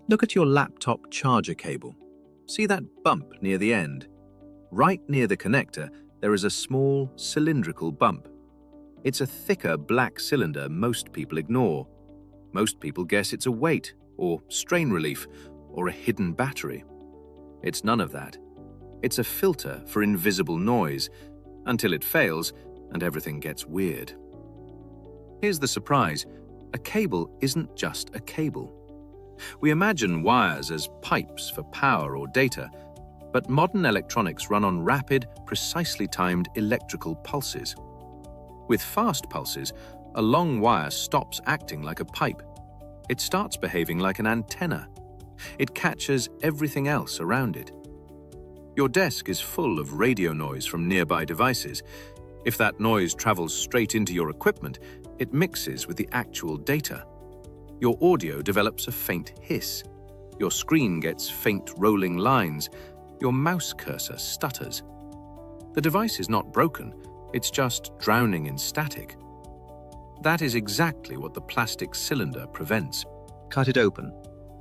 Look at your laptop charger cable. See that bump near the end? Right near the connector, there is a small cylindrical bump. It's a thicker black cylinder most people ignore. Most people guess it's a weight, or strain relief, or a hidden battery. It's none of that. It's a filter for invisible noise, until it fails and everything gets weird. Here's the surprise. A cable isn't just a cable. We imagine wires as pipes for power or data, but modern electronics run on rapid, precisely timed electrical pulses. With fast pulses, a long wire stops acting like a pipe. It starts behaving like an antenna. It catches everything else around it. Your desk is full of radio noise from nearby devices. If that noise travels straight into your equipment, it mixes with the actual data. Your audio develops a faint hiss. Your screen gets faint rolling lines. Your mouse cursor stutters. The device is not broken, it's just drowning in static. That is exactly what the plastic cylinder prevents. Cut it open.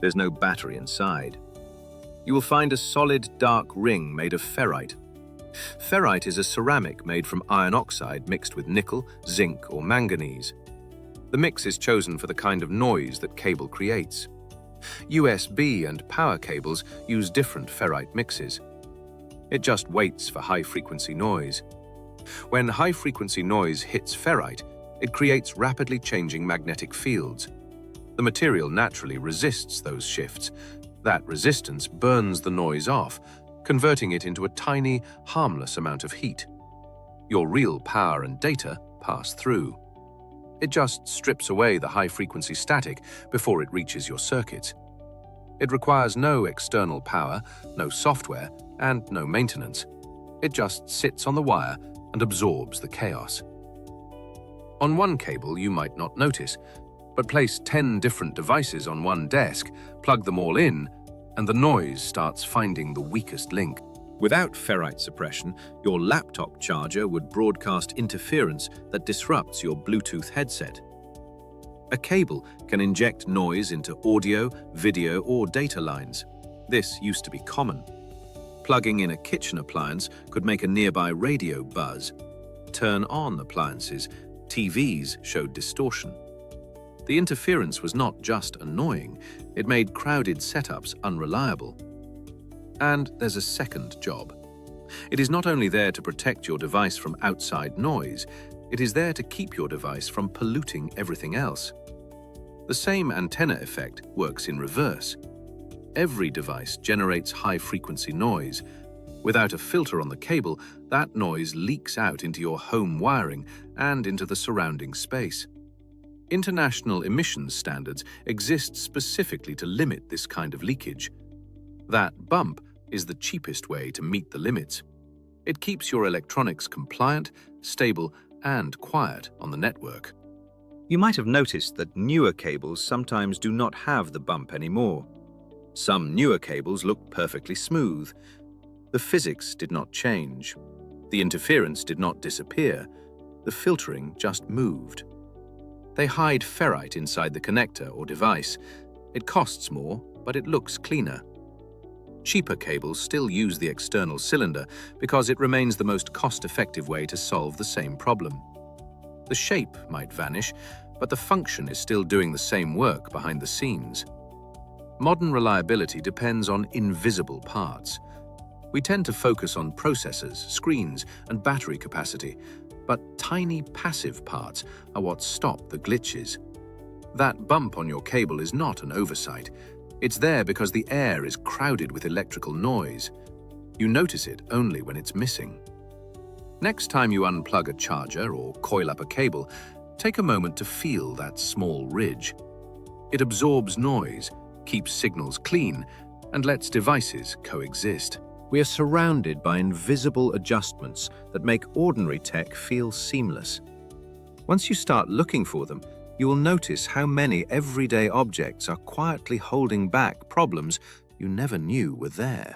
There's no battery inside. You will find a solid dark ring made of ferrite. Ferrite is a ceramic made from iron oxide mixed with nickel, zinc, or manganese. The mix is chosen for the kind of noise that cable creates. USB and power cables use different ferrite mixes. It just waits for high-frequency noise. When high-frequency noise hits ferrite, it creates rapidly changing magnetic fields. The material naturally resists those shifts. That resistance burns the noise off, converting it into a tiny, harmless amount of heat. Your real power and data pass through. It just strips away the high-frequency static before it reaches your circuits. It requires no external power, no software, and no maintenance. It just sits on the wire and absorbs the chaos. On one cable, you might not notice, but place 10 different devices on one desk, plug them all in, and the noise starts finding the weakest link. Without ferrite suppression, your laptop charger would broadcast interference that disrupts your Bluetooth headset. A cable can inject noise into audio, video, or data lines. This used to be common. Plugging in a kitchen appliance could make a nearby radio buzz. Turn on appliances, TVs showed distortion. The interference was not just annoying, it made crowded setups unreliable. And there's a second job. It is not only there to protect your device from outside noise, it is there to keep your device from polluting everything else. The same antenna effect works in reverse. Every device generates high-frequency noise. Without a filter on the cable, that noise leaks out into your home wiring and into the surrounding space. International emissions standards exist specifically to limit this kind of leakage. That bump is the cheapest way to meet the limits. It keeps your electronics compliant, stable, and quiet on the network. You might have noticed that newer cables sometimes do not have the bump anymore. Some newer cables look perfectly smooth. The physics did not change. The interference did not disappear. The filtering just moved. They hide ferrite inside the connector or device. It costs more, but it looks cleaner. Cheaper cables still use the external cylinder because it remains the most cost-effective way to solve the same problem. The shape might vanish, but the function is still doing the same work behind the scenes. Modern reliability depends on invisible parts. We tend to focus on processors, screens, and battery capacity, but tiny passive parts are what stop the glitches. That bump on your cable is not an oversight. It's there because the air is crowded with electrical noise. You notice it only when it's missing. Next time you unplug a charger or coil up a cable, take a moment to feel that small ridge. It absorbs noise, keeps signals clean, and lets devices coexist. We are surrounded by invisible adjustments that make ordinary tech feel seamless. Once you start looking for them, you will notice how many everyday objects are quietly holding back problems you never knew were there.